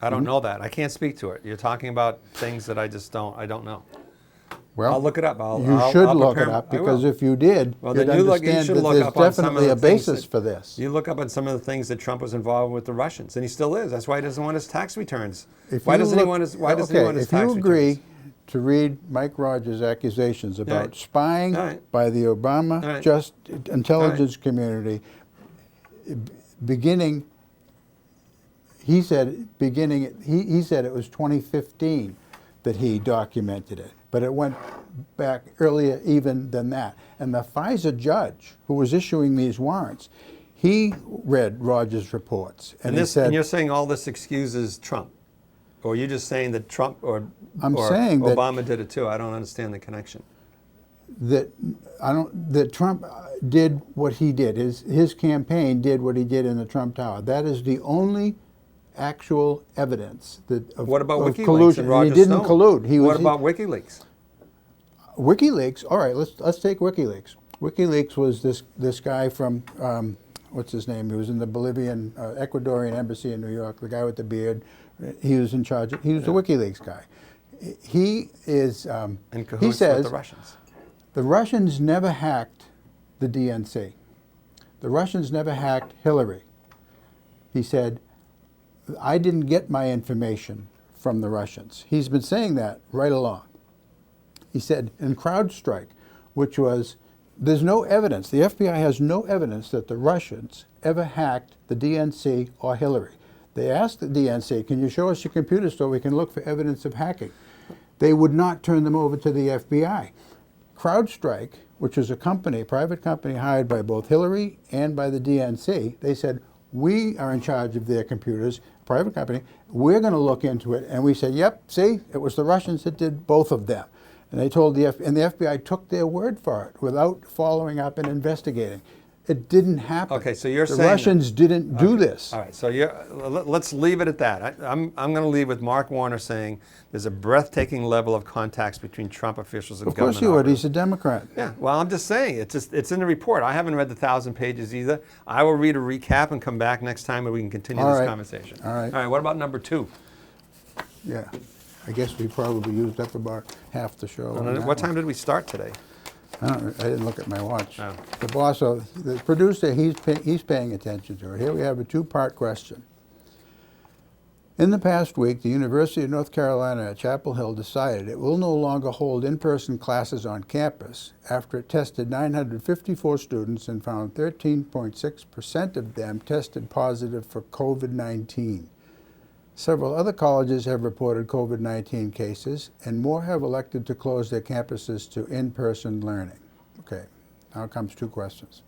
I don't know that. I can't speak to it. You're talking about things that I don't know. Well, I'll look it up. You should look it up, because if you did, Well, you'd then you understand should that look there's up on some of definitely the a things basis that- for this. You look up on some of the things that Trump was involved with the Russians, and he still is. That's why he doesn't want his tax returns. Why doesn't he want his tax returns? If you agree to read Mike Rogers' accusations about right. spying All right. by the Obama All right. just intelligence community, beginning, he said it was 2015 that he documented it, but it went back earlier even than that. And the FISA judge who was issuing these warrants, he read Rogers' reports, and he said, and you're saying all this excuses Trump, or are you just saying that Trump or saying that- Obama did it too? I don't understand the connection. that Trump did what he did. His campaign did what he did in the Trump Tower. That is the only actual evidence of What about WikiLeaks collusion. and Roger He didn't Stone? collude. What about WikiLeaks? WikiLeaks? All right, let's take WikiLeaks. WikiLeaks was this guy from what's his name? He was in the Bolivian, Ecuadorian embassy in New York. The guy with the beard. He was in charge. He was the WikiLeaks guy. He is. In He cahoots says with the Russians. the Russians never hacked the DNC. The Russians never hacked Hillary. He said, I didn't get my information from the Russians. He's been saying that right along. He said in CrowdStrike, which was, there's no evidence, the FBI has no evidence that the Russians ever hacked the DNC or Hillary. They asked the DNC, can you show us your computer so we can look for evidence of hacking? They would not turn them over to the FBI. CrowdStrike, which is a private company hired by both Hillary and by the DNC, they said, we are in charge of their computers, private company, we're going to look into it. And we said, yep, see, it was the Russians that did both of them. And they told and the FBI took their word for it without following up and investigating. It didn't happen. Okay, so you're the saying Russians didn't do this. All right, so let's leave it at that. I'm going to leave with Mark Warner saying there's a breathtaking level of contacts between Trump officials and Of government course he would. operatives. He's a Democrat. Yeah, well, I'm just saying, it's in the report. I haven't read the 1,000 pages either. I will read a recap and come back next time and we can continue All this right. conversation. All right. All right, what about number 2? Yeah. I guess we probably used up about half the show. on that What time one. did we start today? I didn't look at my watch. Oh. The boss, the producer, he's paying attention to it. Here we have a two-part question. In the past week, the University of North Carolina at Chapel Hill decided it will no longer hold in-person classes on campus after it tested 954 students and found 13.6% of them tested positive for COVID-19. Several other colleges have reported COVID-19 cases, and more have elected to close their campuses to in-person learning. Okay, now comes two questions.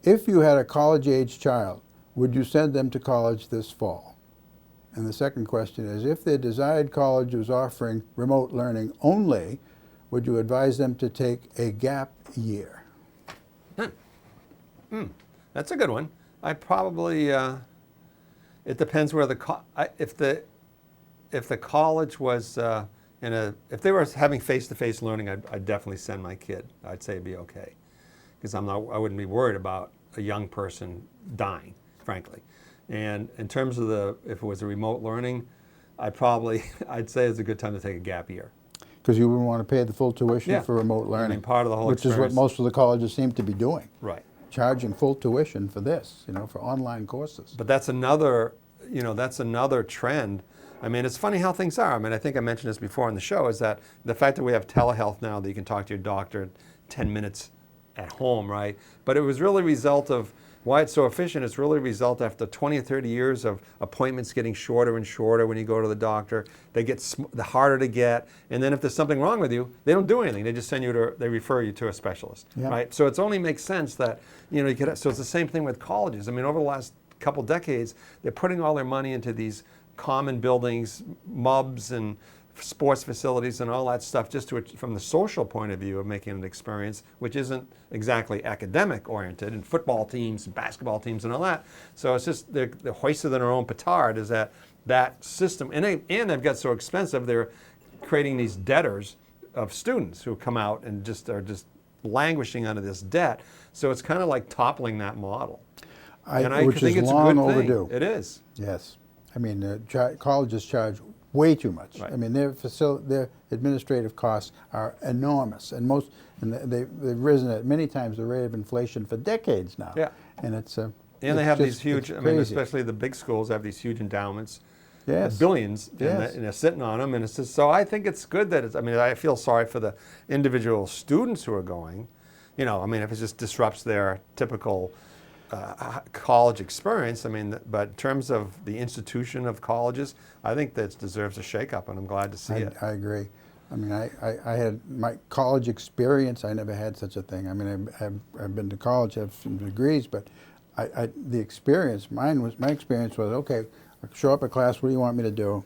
If you had a college-age child, would you send them to college this fall? And the second question is, if their desired college was offering remote learning only, would you advise them to take a gap year? That's a good one. I probably, it depends where if the college was if they were having face-to-face learning, I'd definitely send my kid. I'd say it'd be okay, because I wouldn't be worried about a young person dying, frankly. And in terms of if it was a remote learning, I'd say it's a good time to take a gap year. Because you wouldn't want to pay the full tuition for remote learning. I mean, part of the whole which is what experience. most of the colleges seem to be doing. Right. Charging full tuition for this, for online courses. But that's another that's another trend. I mean, it's funny how things are. I mean, I think I mentioned this before on the show, is that the fact that we have telehealth now, that you can talk to your doctor in 10 minutes at home, right? But it was really a result of why it's so efficient. It's really a result after 20 or 30 years of appointments getting shorter and shorter when you go to the doctor. They get harder to get, and then if there's something wrong with you, they don't do anything. They just they refer you to a specialist, right? So it only makes sense that, so it's the same thing with colleges. I mean, over the last couple decades, they're putting all their money into these common buildings, MUBs and sports facilities and all that stuff, just from the social point of view of making an experience, which isn't exactly academic oriented, and football teams and basketball teams and all that. So it's just they're hoisted in their own petard, is that system, and they've got so expensive, they're creating these debtors of students who come out and are just languishing under this debt. So it's kind of like toppling that model. Which is long overdue. It is. Yes. I mean, colleges charge way too much. Right. I mean, their administrative costs are enormous, and they've risen at many times the rate of inflation for decades now. Yeah. And it's and they have these huge. I mean, especially the big schools have these huge endowments. Yes. Billions, Yes. and they're sitting on them, and it's just, so I think it's good that I mean, I feel sorry for the individual students who are going. I mean, if it just disrupts their typical college experience. I mean, but in terms of the institution of colleges, I think that deserves a shakeup, and I'm glad to see it. I agree. I mean, I had my college experience. I never had such a thing. I mean, I've been to college, have some degrees, but the experience, my experience was, okay, I show up at class, what do you want me to do?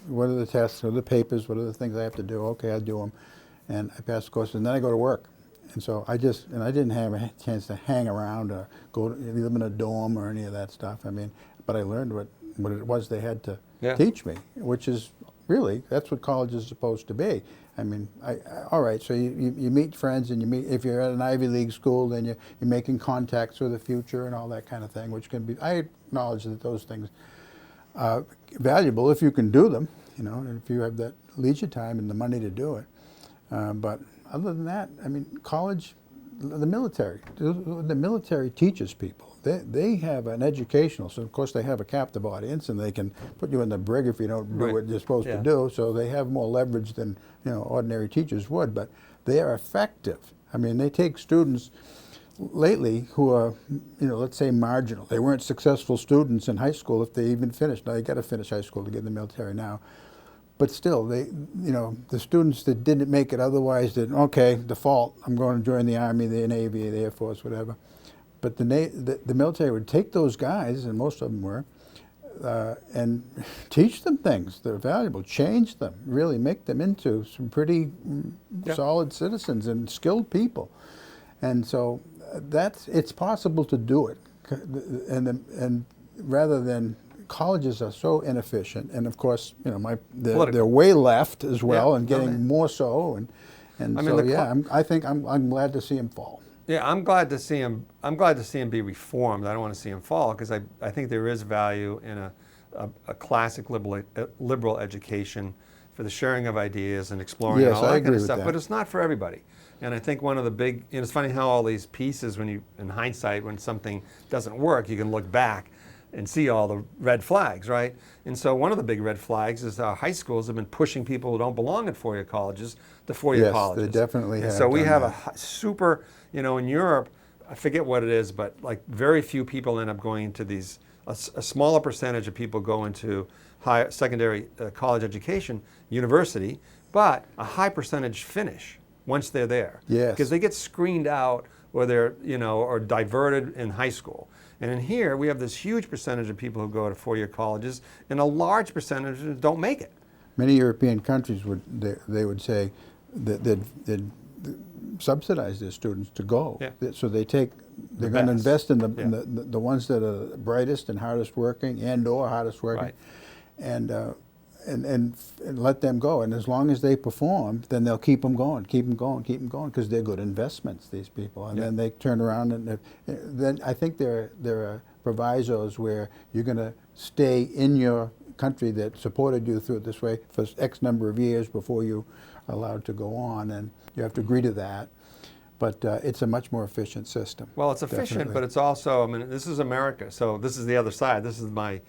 What are the tests, what are the papers, what are the things I have to do? Okay, I do them, and I pass the course, and then I go to work. And so I didn't have a chance to hang around or live in a dorm or any of that stuff. I mean, but I learned what it was they had to teach me, which is really, that's what college is supposed to be. I mean, all right, so you meet friends, and if you're at an Ivy League school, then you're making contacts for the future and all that kind of thing, which can be, I acknowledge that those things are valuable if you can do them, if you have that leisure time and the money to do it. But other than that, I mean, college, the military teaches people. They have an educational, so of course they have a captive audience, and they can put you in the brig if you don't do what you're supposed to do. So they have more leverage than ordinary teachers would, but they are effective. I mean, they take students lately who are, let's say marginal. They weren't successful students in high school if they even finished. Now, you got to finish high school to get in the military now. But still, the students that didn't make it otherwise did, okay, default, I'm going to join the Army, the Navy, the Air Force, whatever. But the military would take those guys, and most of them were, and teach them things that are valuable, change them, really make them into some pretty solid citizens and skilled people. And so it's possible to do it, and rather than, colleges are so inefficient, and of course, they're way left as well, and getting more so, and I mean, I think I'm glad to see them fall. Yeah, I'm glad to see him. I'm glad to see him be reformed. I don't want to see him fall, because I think there is value in a classic liberal education for the sharing of ideas and exploring and all that kind of stuff. But it's not for everybody. And I think one of the big, it's funny how all these pieces, in hindsight, when something doesn't work, you can look back and see all the red flags, right? And so one of the big red flags is our high schools have been pushing people who don't belong at four-year colleges to four-year colleges. Yes, they definitely have. So we have a super, in Europe, I forget what it is, but like very few people end up going into these, a smaller percentage of people go into secondary college education, university, but a high percentage finish once they're there. Yes. Because they get screened out, or they're, or diverted in high school. And in here, we have this huge percentage of people who go to four-year colleges, and a large percentage don't make it. Many European countries would say that they'd subsidize their students to go. Yeah. So they're going to invest in the ones that are brightest and hardest working, and/or hardest working, right. And let them go. And as long as they perform, then they'll keep them going, because they're good investments, these people. And then they turn around, and then I think there are provisos where you're going to stay in your country that supported you through it this way for X number of years before you're allowed to go on, and you have to agree to that. But it's a much more efficient system. Well, it's efficient, but it's also, I mean, this is America, so this is the other side. This is my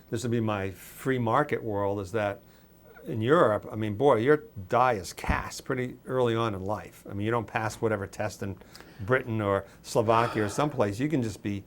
this would be my free market world, is that in Europe, I mean, boy, your die is cast pretty early on in life. I mean, you don't pass whatever test in Britain or Slovakia or someplace. You can just be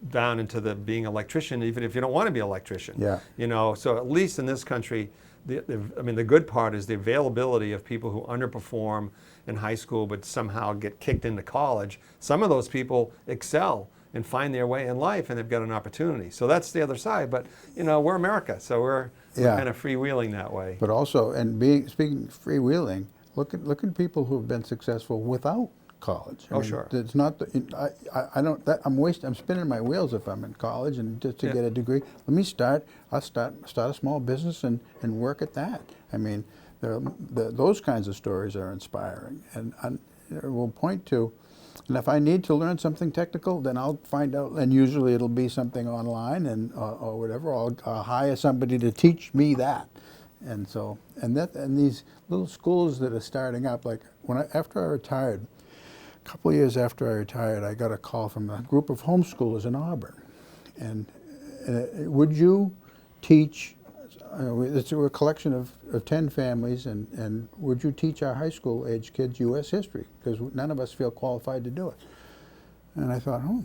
down into the being an electrician, even if you don't want to be an electrician. Yeah. You know, so at least in this country, I mean, the good part is the availability of people who underperform in high school but somehow get kicked into college. Some of those people excel and find their way in life, and they've got an opportunity. So that's the other side. But you know, we're America, so we're kind of freewheeling that way. But also, and speaking freewheeling, look at people who've been successful without college. I mean, Sure. It's not. I don't. I'm spinning my wheels if I'm in college and just to get a degree. I'll start a small business and work at that. I mean, those kinds of stories are inspiring, and we'll point to. And if I need to learn something technical, then I'll find out, and usually it'll be something online and or whatever. I'll hire somebody to teach me that, and so and these little schools that are starting up, like after I retired, a couple of years after I retired, I got a call from a group of homeschoolers in Auburn, and would you teach? It's a collection of 10 families, and would you teach our high school age kids U.S. history? Because none of us feel qualified to do it. And I thought, all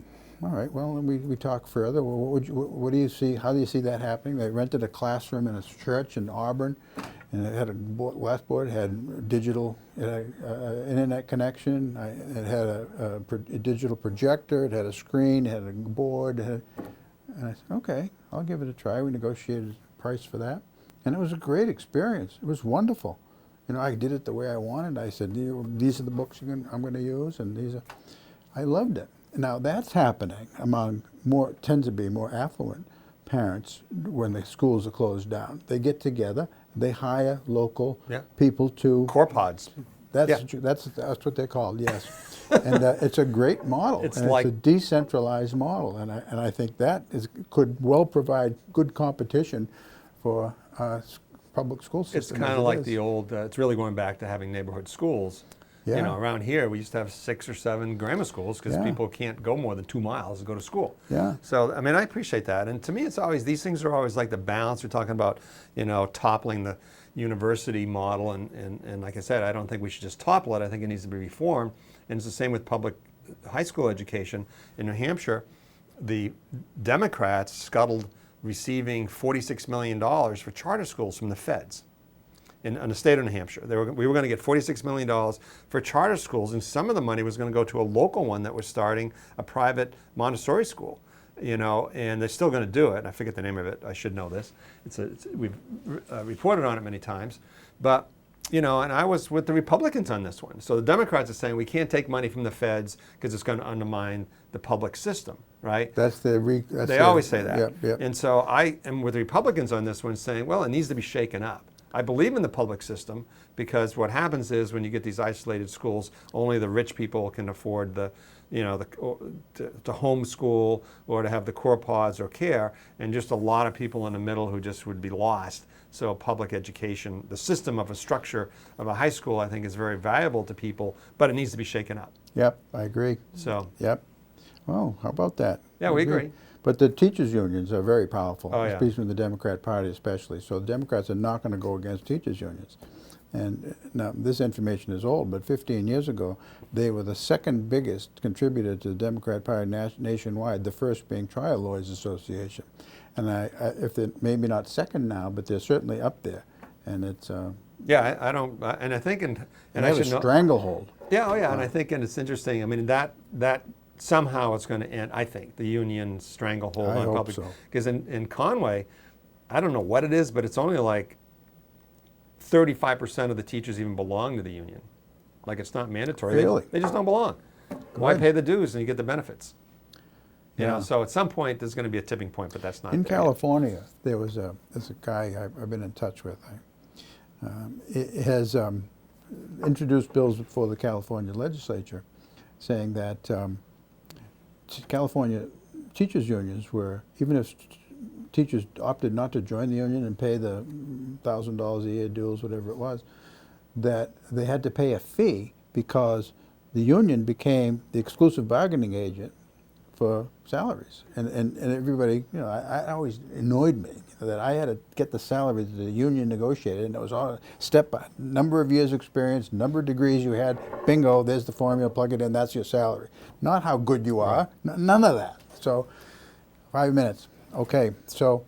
right. Well, and we talked further. Well, what do you see? How do you see that happening? They rented a classroom in a church in Auburn, and it had a last board, it had digital internet connection. It had a digital projector. It had a screen. It had a board. And I said, okay, I'll give it a try. We negotiated price for that, and it was a great experience. It was wonderful. You know, I did it the way I wanted. I said, these are the books I'm going to use, and I loved it. Now that's happening among tends to be more affluent parents when the schools are closed down. They get together, they hire local people to Core pods. That's what they're called. Yes, and it's a great model. It's a decentralized model, and I think that could well provide good competition for public school systems. It's kind of like the old. It's really going back to having neighborhood schools. Yeah. You know, around here we used to have 6 or 7 grammar schools because people can't go more than 2 miles to go to school. Yeah. So I mean, I appreciate that, and to me, it's always these things are always like the balance. We're talking about, you know, toppling the university model, and like I said, I don't think we should just topple it. I think it needs to be reformed, and it's the same with public high school education. In New Hampshire, the Democrats scuttled receiving $46 million for charter schools from the feds in the state of New Hampshire. We were going to get $46 million for charter schools, and some of the money was going to go to a local one that was starting a private Montessori school. You know, and they're still going to do it. I forget the name of it. I should know this. We've reported on it many times. But, you know, and I was with the Republicans on this one. So the Democrats are saying we can't take money from the feds because it's going to undermine the public system, right? They always say that. Yep. And so I am with the Republicans on this one saying, well, it needs to be shaken up. I believe in the public system because what happens is when you get these isolated schools, only the rich people can afford to homeschool or to have the core pods or care, and just a lot of people in the middle who just would be lost. So public education, the system of a structure of a high school, I think is very valuable to people, but it needs to be shaken up. Yep, I agree. So. Yep. Well, how about that? Yeah, we agree. But the teachers' unions are very powerful, especially in the Democrat Party especially. So the Democrats are not going to go against teachers' unions. And now this information is old, but 15 years ago, they were the second biggest contributor to the Democrat Party nationwide, the first being Trial Lawyers Association. And if they're maybe not second now, but they're certainly up there. And it's... I don't, and I think, and they have a stranglehold. Yeah, and I think, and it's interesting, I mean, that somehow it's going to end, I think, the union stranglehold on public. I hope so. Because in Conway, I don't know what it is, but it's only like 35% of the teachers even belong to the union. Like, it's not mandatory. Really? They just don't belong. Why pay the dues and you get the benefits? You know, so at some point there's going to be a tipping point, but that's not in there California. There's a guy I've been in touch with. It has introduced bills before the California legislature saying that California teachers' unions were, even if teachers opted not to join the union and pay the $1,000 a year dues, whatever it was, that they had to pay a fee because the union became the exclusive bargaining agent for salaries. And everybody, you know, I always annoyed me. that I had to get the salary that the union negotiated, and it was all step by number of years experience, number of degrees you had, bingo, there's the formula, plug it in, that's your salary. Not how good you are, none of that. So 5 minutes. Okay, so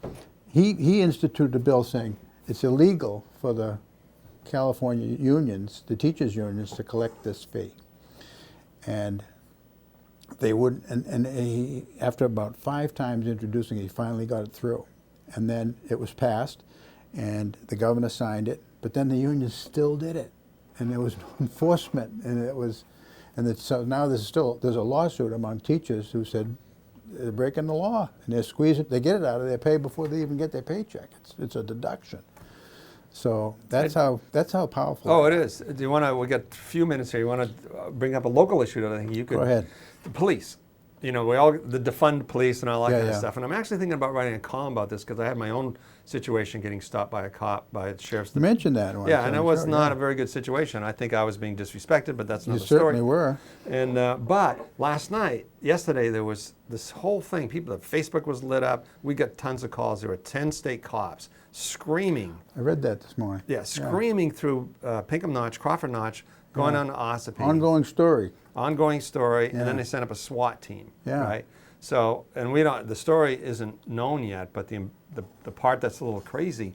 he instituted a bill saying it's illegal for the California unions, the teachers' unions, to collect this fee. And they would, and he, after about 5 times introducing it, he finally got it through. And then it was passed, and the governor signed it, but then the unions still did it. And there was no enforcement, and it was, so now there's a lawsuit among teachers who said they're breaking the law, and they're squeezing, they get it out of their pay before they even get their paycheck. It's a deduction. So that's how powerful. Oh, it is. Do you want to? We got a few minutes here. You want to bring up a local issue that I think you could. Go ahead. The police. You know, the defund police and all that kind of yeah. stuff. And I'm actually thinking about writing a column about this because I had my own situation getting stopped by a cop, by a sheriff's. You mentioned that once. Yeah, and it was not a very good situation. I think I was being disrespected, but that's another You story. certainly were. And but yesterday, there was this whole thing. Facebook was lit up. We got tons of calls. There were 10 state cops screaming. I read that this morning. Yeah, screaming through Pinkham Notch, Crawford Notch, going on to Ossipee. Ongoing story. Ongoing story, and then they sent up a SWAT team. Yeah. Right. So, and we don't. The story isn't known yet, but the part that's a little crazy,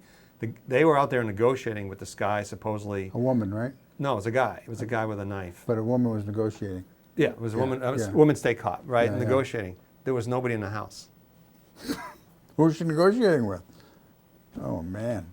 they were out there negotiating with this guy, supposedly. A woman, right? No, it was a guy. It was a guy with a knife. But a woman was negotiating. Yeah, it was a woman. It was a woman state cop, right? Negotiating. There was nobody in the house. Who was she negotiating with? Oh man.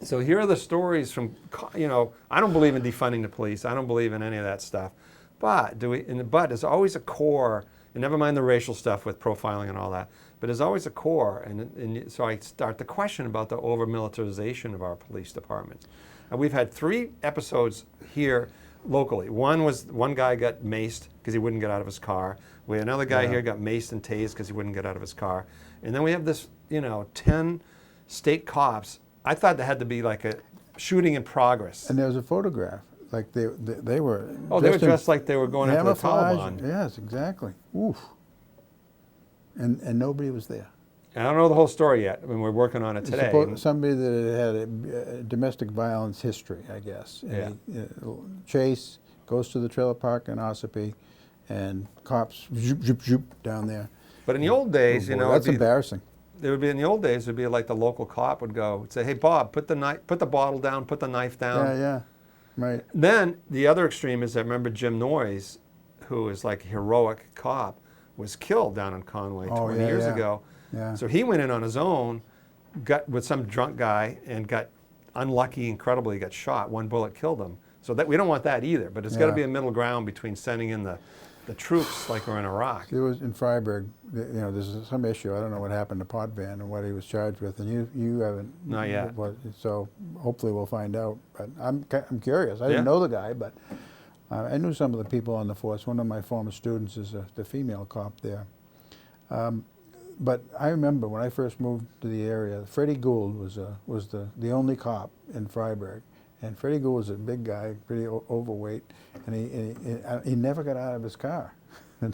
So here are the stories from, you know, I don't believe in defunding the police. I don't believe in any of that stuff. But there's always a core, and never mind the racial stuff with profiling and all that, but there's always a core. And so I start the question about the over-militarization of our police departments. And we've had 3 episodes here locally. One guy got maced because he wouldn't get out of his car. We had another guy here got maced and tased because he wouldn't get out of his car. And then we have this, 10 state cops. I thought there had to be like a shooting in progress. And there was a photograph. Like they were. Oh, they were dressed like they were going after the Taliban. Yes, exactly. Oof. And nobody was there. And I don't know the whole story yet. I mean, we're working on it today. Somebody that had a domestic violence history, I guess. And Chase goes to the trailer park in Ossipee, and cops zoop, zoop, zoop down there. But in the old days, that's embarrassing. It would be in the old days. It would be like the local cop would say, "Hey, Bob, put the bottle down, put the knife down." Yeah. Right. Then the other extreme is I remember Jim Noyes, who is like a heroic cop, was killed down in Conway 20 years ago. Yeah. So he went in on his own, got with some drunk guy, and got unlucky, incredibly, got shot. 1 bullet killed him. So that we don't want that either. But it's got to be a middle ground between sending in the troops like we're in Iraq. There was in Freiburg, there's some issue. I don't know what happened to Potvin and what he was charged with, and you haven't. Not yet. So hopefully we'll find out. But I'm curious. I didn't know the guy, but I knew some of the people on the force. One of my former students is the female cop there. But I remember when I first moved to the area, Freddie Gould was the only cop in Freiburg. And Freddie Gould was a big guy, pretty overweight, and he never got out of his car. And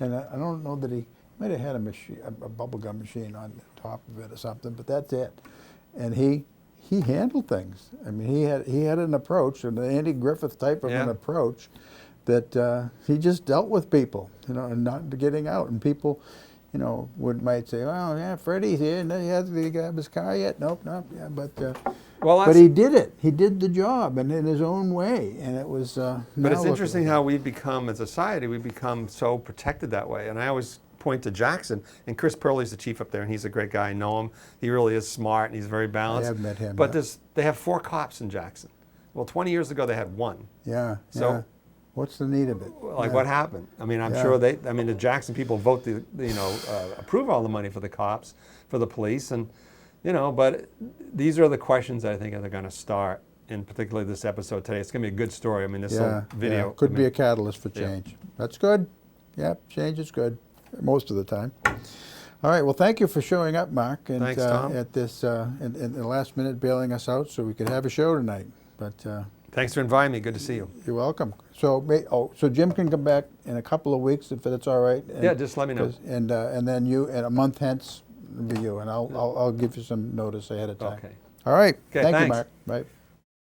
I don't know that he might have had a bubble gum machine on the top of it or something, but that's it. And he handled things. I mean, he had an approach, an Andy Griffith type of an approach, that he just dealt with people, and not getting out. And people, might say, "Oh, yeah, Freddie's here. No, he hasn't got out of his car yet." Nope. Yeah, but he did it. He did the job, and in his own way, and it was. But it's interesting how we've become, as a society, we've become so protected that way. And I always point to Jackson, and Chris Purley's the chief up there, and he's a great guy. I know him. He really is smart, and he's very balanced. I have met him. But they have 4 cops in Jackson. Well, 20 years ago they had 1. Yeah. So. What's the need of it? What happened? I mean, I'm sure the Jackson people vote approve all the money for the cops, for the police, and, but these are the questions that I think are going to start, in particularly this episode today. It's going to be a good story. I mean, this video. Could be a catalyst for change. Yeah. That's good. Yeah, change is good, most of the time. All right, well, thank you for showing up, Mark. And, thanks, Tom. At this, in the last minute, bailing us out so we could have a show tonight. But thanks for inviting me. Good to see you. You're welcome. So Jim can come back in a couple of weeks if that's all right. And, just let me know. And then you, in a month hence, be you, and I'll give you some notice ahead of time. Okay. All right. Okay, Thank you, thanks. Mark. Bye.